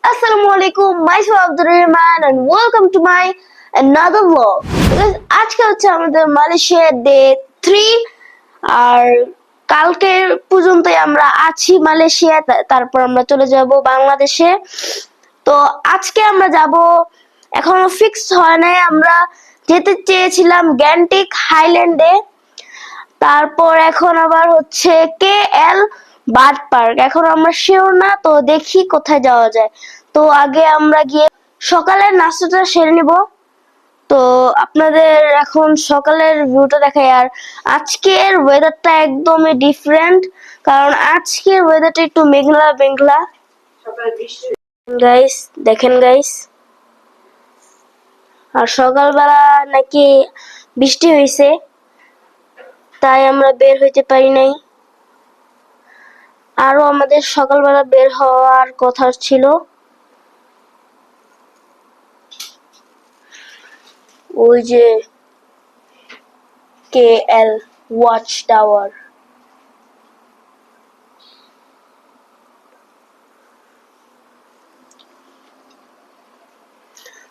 Assalamualaikum, myself Abdul Rahman and welcome to my another vlog. Guys, আজকে হচ্ছে আমাদের মালয়েশিয়ার ডে 3 আর কালকে পর্যন্তই আমরা আছি মালয়েশিয়া, তারপর আমরা চলে যাব বাংলাদেশে। তো আজকে আমরা যাব, এখনো ফিক্সড হয় নাই, আমরা যেতে চেয়েছিলাম গ্যান্টিক হাইল্যান্ডে, তারপর এখন আবার হচ্ছে KL বার্ড পার্ক। এখন আমরা শিওর না, তো দেখি কোথায় যাওয়া যায়। তো আগে আমরা গিয়ে সকালের নাস্তাটা সেরে নিব। তো আপনাদের এখন সকালের ভিউটা দেখাই। আর আজকের ওয়েদারটা একদমই ডিফারেন্ট, কারণ আজকের ওয়েদারটা একটু মেঘলা মেঘলা। গাইস দেখেন গাইস, আর সকালবেলা নাকি বৃষ্টি হয়েছে, তাই আমরা বের হইতে পারি নাই। আরো আমাদের সকালবেলা বের হওয়ার কথা ছিল। ওই যে KL watch tower.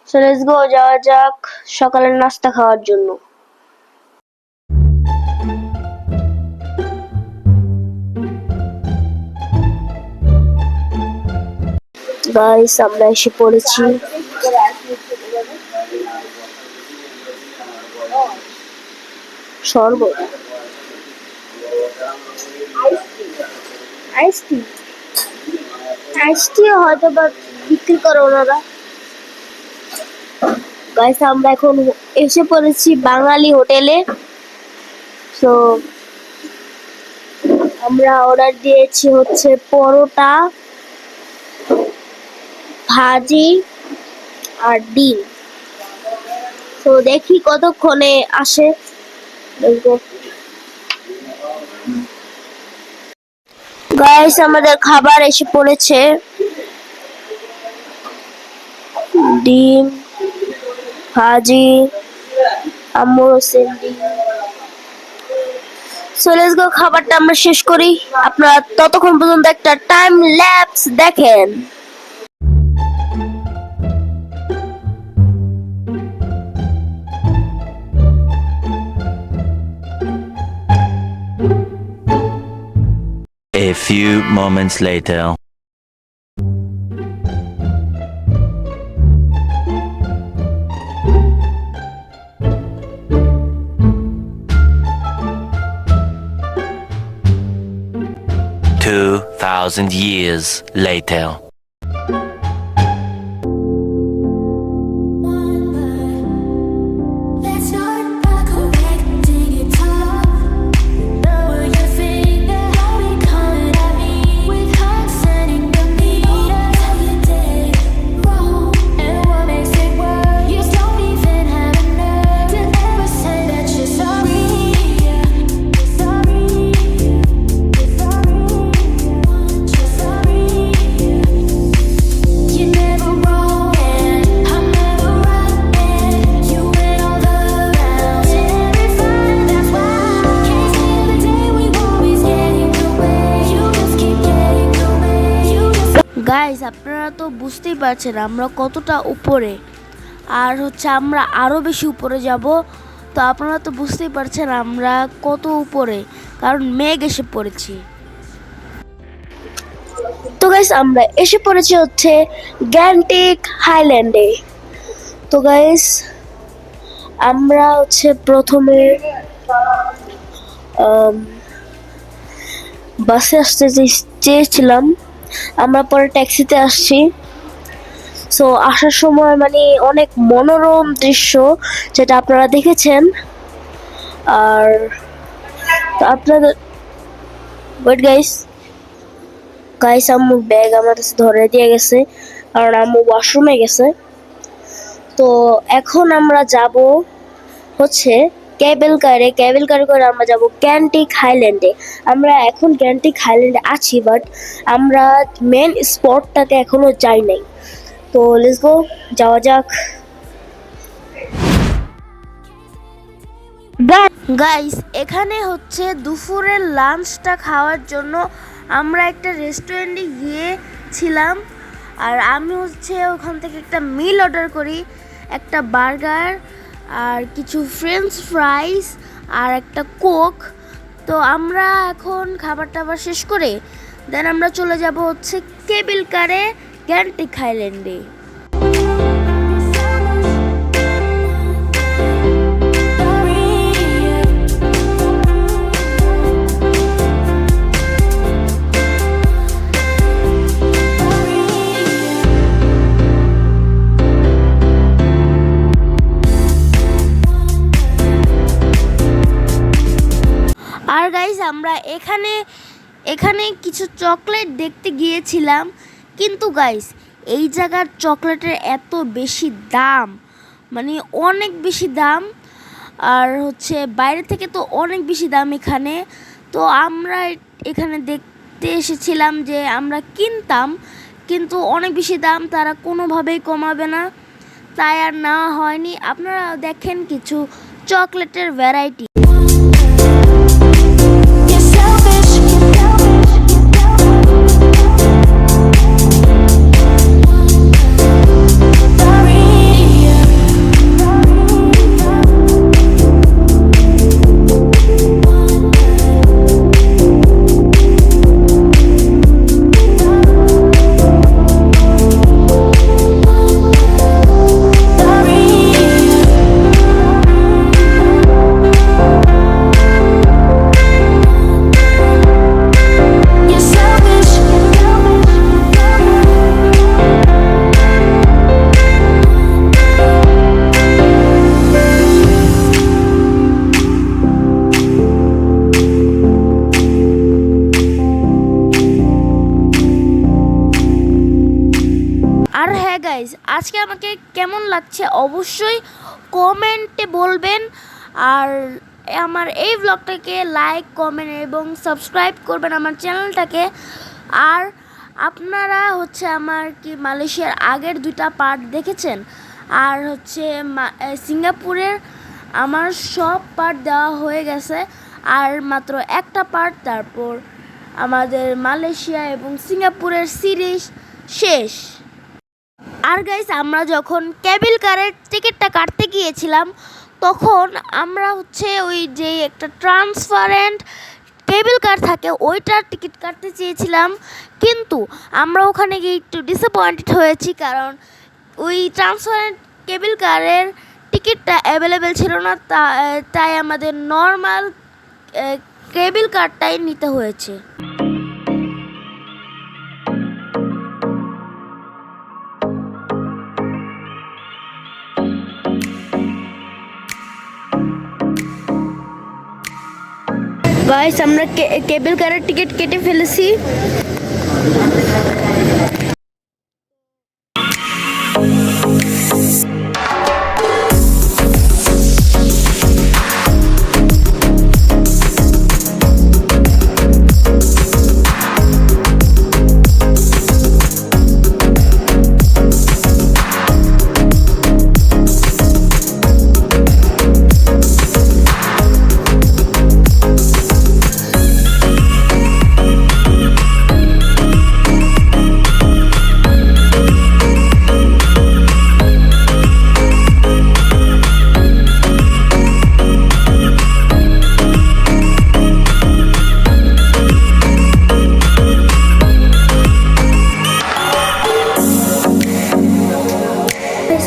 So let's go, যাওয়া যাক সকালের নাস্তা খাওয়ার জন্য। গাইস আমরা এসে পড়েছি। শরবত, আইস টি হয়তো বা বিক্রি করে ওনারা। গাইস আমরা এখন এসে পড়েছি বাঙালি হোটেলে। তো আমরা অর্ডার দিয়েছি হচ্ছে পরোটা, ভাজি আর ডিম। তো দেখি কতক্ষণে আসে। গাইস আমাদের খাবার এসে পড়েছে, ডিম, ভাজি, আম্মুর সেন্ডি। সো লেটস গো, খাবারটা আমরা শেষ করি। আপনারা ততক্ষণ পর্যন্ত একটা টাইম ল্যাপস দেখেন। A few moments later. 2,000 years later. Guys আপনারা তো বুঝতেই পারছেন আমরা কতটা উপরে, আর হচ্ছে আমরা আরো বেশি উপরে যাব। তো আপনারা তো বুঝতেই পারছেন আমরা কত উপরে, কারণ মেঘ এসে পড়েছি। তো গাইস আমরা এসে পড়েছি হচ্ছে গ্যান্টিক হাইল্যান্ডে। তো গাইস আমরা হচ্ছে প্রথমে বাসে আসতে চেয়েছিলাম, আমরা পরে ট্যাক্সিতে আসছি। সো আসার সময় মানে অনেক মনোরম দৃশ্য, যেটা আপনারা দেখেছেন। আর আপনাদের ওয়েট গাইস আম্মুর ব্যাগ আমার কাছে ধরে দিয়ে গেছে, কারণ আম্মু ওয়াশরুমে গেছে। তো এখন আমরা যাব হচ্ছে কেবল কারে করে আমরা যাব গ্যান্টিক হাইল্যান্ডে। আমরা এখন গ্যান্টিক হাইল্যান্ডে আছি, বাট আমরা মেন স্পটটাতে এখনো যাই নাই। তো লেটস গো, যাওয়া যাক। গাইস এখানে হচ্ছে দুপুরের লাঞ্চটা খাওয়ার জন্য আমরা একটা রেস্টুরেন্টে গিয়েছিলাম। আর আমি হচ্ছে ওখান থেকে একটা মিল অর্ডার করি, একটা বার্গার আর কিছু ফ্রেঞ্চ ফ্রাইস আর একটা কোক। তো আমরা এখন খাবার টাবার শেষ করে দেন আমরা চলে যাব হচ্ছে কেবল কারে গ্যান্টিক হাইল্যান্ডে। আর গাইস আমরা এখানে কিছু চকলেট দেখতে গিয়েছিলাম, কিন্তু গাইস এই জায়গার চকলেটের এত বেশি দাম, মানে অনেক বেশি দাম, আর হচ্ছে বাইরে থেকে তো অনেক বেশি দাম এখানে। তো আমরা এখানে দেখতে এসেছিলাম যে আমরা কিনতাম, কিন্তু অনেক বেশি দাম, তারা কোনোভাবেই কমাবে না, তাই আর নেওয়া হয়নি। আপনারা দেখেন কিছু চকলেটের ভ্যারাইটি। আর হ্যাঁ গাইজ, আজকে আমাকে কেমন লাগছে অবশ্যই কমেন্টে বলবেন। আর আমার এই ব্লগটাকে লাইক, কমেন্ট এবং সাবস্ক্রাইব করবেন আমার চ্যানেলটাকে। আর আপনারা হচ্ছে আমার কি মালয়েশিয়ার আগের 2টা পার্ট দেখেছেন, আর হচ্ছে সিঙ্গাপুরের আমার সব পার্ট দেওয়া হয়ে গেছে, আর মাত্র একটা পার্ট, তারপর আমাদের মালয়েশিয়া এবং সিঙ্গাপুরের সিরিজ শেষ। আর গাইস আমরা যখন কেবল কারের টিকিটটা কাটতে গিয়েছিলাম, তখন আমরা হচ্ছে ওই যে একটা ট্রান্সপারেন্ট কেবল কার থাকে ওইটার টিকিট কাটতে চেয়েছিলাম, কিন্তু আমরা ওখানে গিয়ে একটু ডিসঅ্যাপয়েন্টেড হয়েছি, কারণ ওই ট্রান্সপারেন্ট কেবল কারের টিকিটটা অ্যাভেলেবেল ছিল না, তাই আমাদের নর্মাল কেবল কারটাই নিতে হয়েছে। গাইস আমরা কেবল কারের টিকিট কেটে ফেলেছি।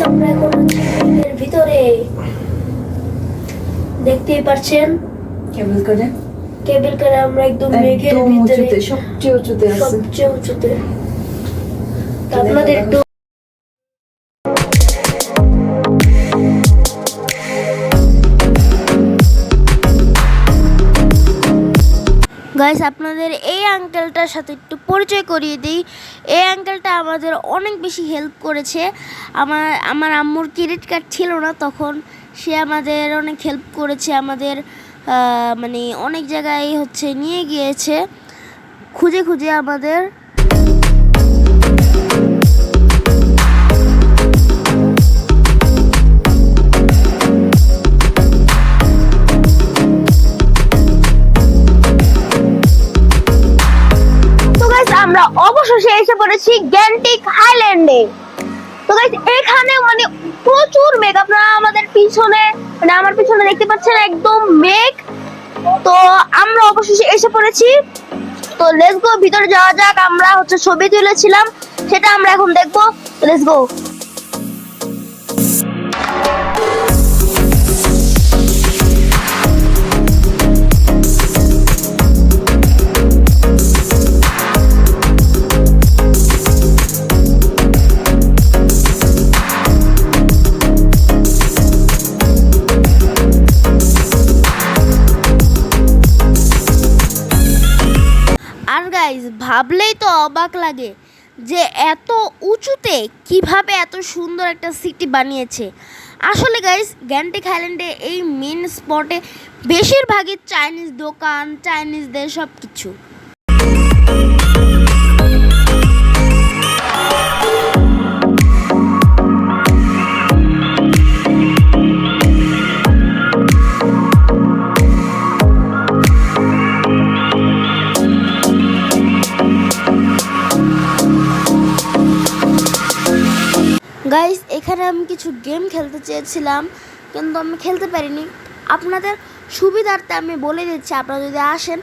আমরা এখন এর ভিতরে দেখতেই পাচ্ছেন কেবল করে আমরা একদম মেঘের ভিতরে সবচেয়ে উঁচুতে আছে। আপনাদের একটু গাইস আপনাদের এই আঙ্কেলটার সাথে একটু পরিচয় করিয়ে দিই। এই আঙ্কেলটা আমাদের অনেক বেশি হেল্প করেছে। আমার আম্মুর ক্রেডিট কার্ড ছিল না, তখন সে আমাদের অনেক হেল্প করেছে, আমাদের মানে অনেক জায়গায় হচ্ছে নিয়ে গিয়েছে খুঁজে খুঁজে আমাদের। আমরা অবশেষে এসে পড়েছি গ্যান্টিক হাইল্যান্ডে। তো গাইস এখানে মানে প্রচুর মেঘ, আপনারা আমাদের পিছনে মানে আমার পিছনে দেখতে পাচ্ছেন একদম মেঘ। তো আমরা অবশেষে এসে পড়েছি। তো লেটস গো, ভিতরে যাওয়া যাক। আমরা হচ্ছে ছবি তুলেছিলাম, সেটা আমরা এখন দেখবো। Let's go. আর গাইস ভাবলেই তো অবাক লাগে যে এত উঁচুতে কিভাবে এত সুন্দর একটা সিটি বানিয়েছে। আসলে গাইস গ্যান্টিক হাইল্যান্ডে এই মেন স্পটে বেশিরভাগই চাইনিজ দোকান, চাইনিজদের সব কিছু। গাইস এখানে আমি কিছু গেম খেলতে চেয়েছিলাম, কিন্তু আমি খেলতে পারিনি। আপনাদের সুবিধার্থে আমি বলে দিচ্ছি, আপনারা যদি আসেন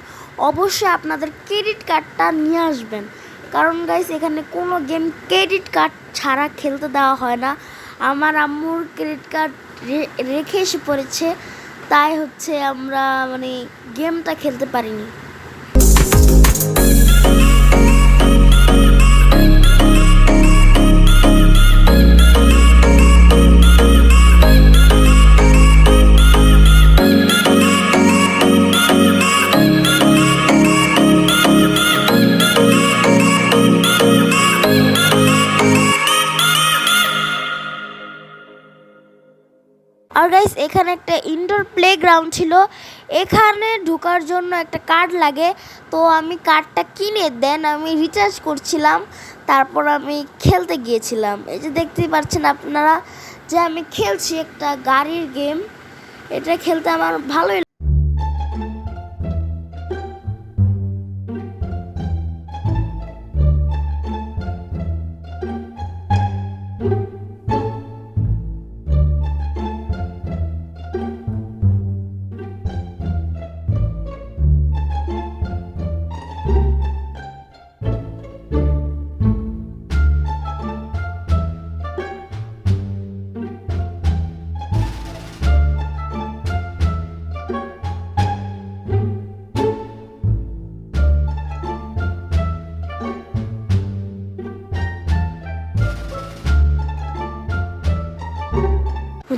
অবশ্যই আপনাদের ক্রেডিট কার্ডটা নিয়ে আসবেন, কারণ গাইস এখানে কোনো গেম ক্রেডিট কার্ড ছাড়া খেলতে দেওয়া হয় না। আমার আম্মুর ক্রেডিট কার্ড রেখে এসে পড়েছে, তাই হচ্ছে আমরা মানে গেমটা খেলতে পারিনি। আর গাইস এখানে একটা ইনডোর প্লেগ্রাউন্ড ছিল, এখানে ঢোকার জন্য একটা কার্ড লাগে। তো আমি কার্ডটা কিনে দেন আমি রিচার্জ করছিলাম, তারপর আমি খেলতে গিয়েছিলাম। এই যে দেখতেই পাচ্ছেন আপনারা যে আমি খেলছি একটা গাড়ির গেম। এটা খেলতে আমার ভালোই।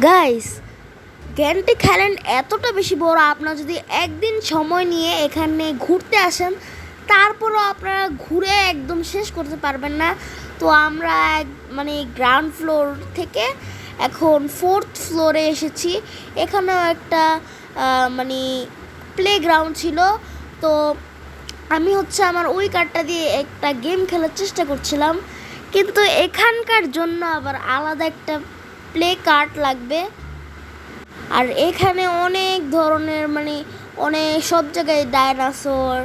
গাইস গ্যান্টিক হাইল্যান্ড এতটা বেশি বড়, আপনারা যদি একদিন সময় নিয়ে এখানে ঘুরতে আসেন তারপরও আপনারা ঘুরে একদম শেষ করতে পারবেন না। তো আমরা মানে গ্রাউন্ড ফ্লোর থেকে এখন 4th ফ্লোরে এসেছি। এখানেও একটা মানে প্লেগ্রাউন্ড ছিল। তো আমি হচ্ছে আমার ওই কার্ডটা দিয়ে একটা গেম খেলার চেষ্টা করছিলাম, কিন্তু এখানকার জন্য আবার আলাদা একটা প্লে কার্ড লাগবে। আর এখানে অনেক ধরনের মানে অনেক সব জায়গায় ডাইনোসর,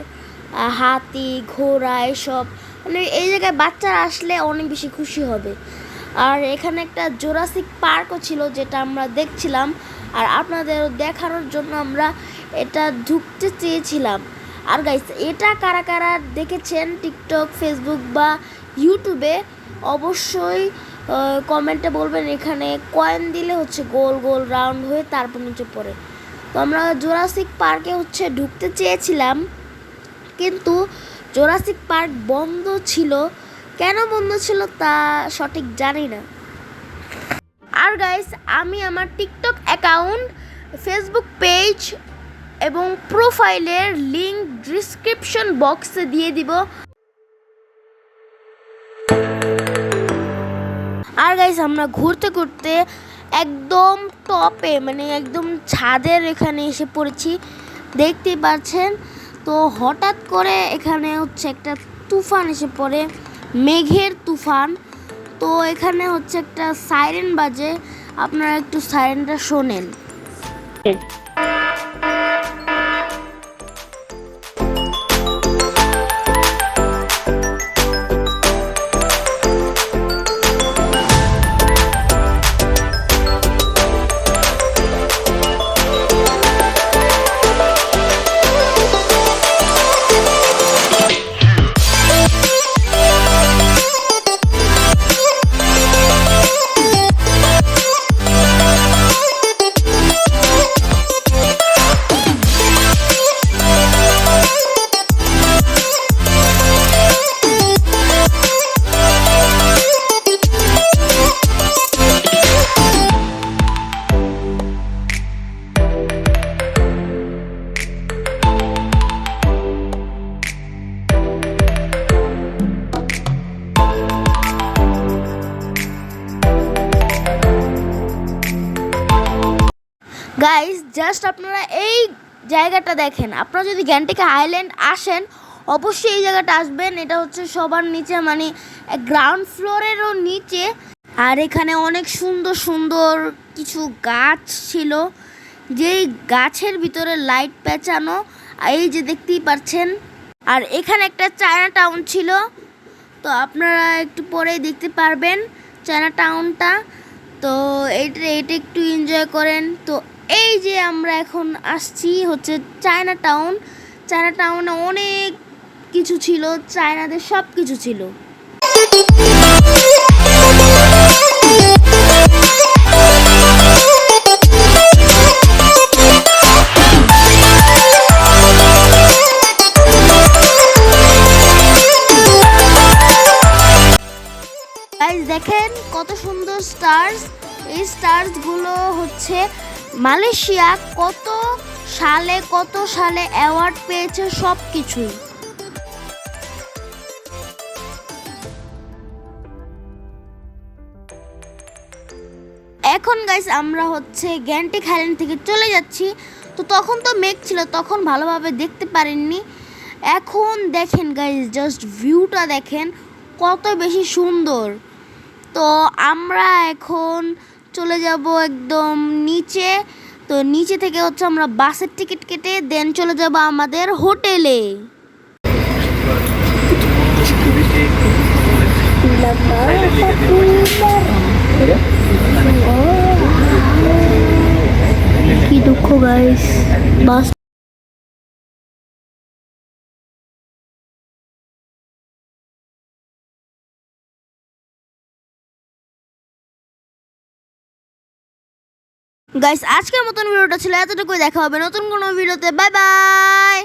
হাতি, ঘোড়া এসব মানে এই জায়গায় বাচ্চারা আসলে অনেক বেশি খুশি হবে। আর এখানে একটা জুরাসিক পার্কও ছিল, যেটা আমরা দেখছিলাম আর আপনাদের দেখানোর জন্য আমরা এটা ঢুকতে চেয়েছিলাম। আর গাইস এটা কারা কারা দেখেছেন টিকটক, ফেসবুক বা ইউটিউবে অবশ্যই কমেন্টে বলবেন। এখানে কয়েন দিলে হচ্ছে গোল গোল রাউন্ড হয়ে তারপর নিচে পড়ে। তো আমরা জুরাসিক পার্কে হচ্ছে ঢুকতে চেয়েছিলাম, কিন্তু জুরাসিক পার্ক বন্ধ ছিল। কেন বন্ধ ছিল তা সঠিক জানি না। আর গাইস আমি আমার টিকটক অ্যাকাউন্ট, ফেসবুক পেজ এবং প্রোফাইলের লিংক ডিসক্রিপশন বক্সে দিয়ে দিব। আর গাইস আমরা ঘুরতে ঘুরতে একদম টপে মানে একদম ছাদের এখানে এসে পড়েছি, দেখতেই পাচ্ছেন। তো হঠাৎ করে এখানে হচ্ছে একটা তুফান এসে পড়ে, মেঘের তুফান। তো এখানে হচ্ছে একটা সাইরেন বাজে, আপনারা একটু সাইরেনটা শোনেন। গাইস জাস্ট আপনারা এই জায়গাটা দেখেন, আপনারা যদি গ্যাংটক আইল্যান্ড আসেন অবশ্যই এই জায়গাটা আসবেন। এটা হচ্ছে সবার নিচে, মানে গ্রাউন্ড ফ্লোরেরও নিচে। আর এখানে অনেক সুন্দর সুন্দর কিছু গাছ ছিল, যেই গাছের ভিতরে লাইট পেঁচানো, এই যে দেখতেই পাচ্ছেন। আর এখানে একটা চায়না টাউন ছিল, তো আপনারা একটু পরেই দেখতে পারবেন চায়না টাউনটা। তো এটা একটু এনজয় করেন। তো এই যে আমরা এখন আসছি হচ্ছে চায়না টাউন। চায়না টাউনে অনেক কিছু ছিল, চায়নাদের সব কিছু ছিল। গাইস দেখেন কত সুন্দর স্টার্স। এই স্টার্সগুলো হচ্ছে মালয়েশিয়া কত সালে অ্যাওয়ার্ড পেয়েছে সব কিছুই। এখন গাইস আমরা হচ্ছে গ্যাংটক আইল্যান্ড থেকে চলে যাচ্ছি। তো তখন তো মেঘ ছিল, তখন ভালোভাবে দেখতে পারেননি। এখন দেখেন গাইস, জাস্ট ভিউটা দেখেন কত বেশি সুন্দর। তো আমরা এখন চলে যাব একদম নিচে। তো নিচে থেকে হচ্ছে আমরা বাসের টিকিট কেটে দেন চলে যাব আমাদের হোটেলে। কি দুঃখ গাইস, বাস গাইস আজকের মতন ভিডিওটা ছিল এতটুকুই। দেখা হবে নতুন কোনো ভিডিওতে। Bye bye.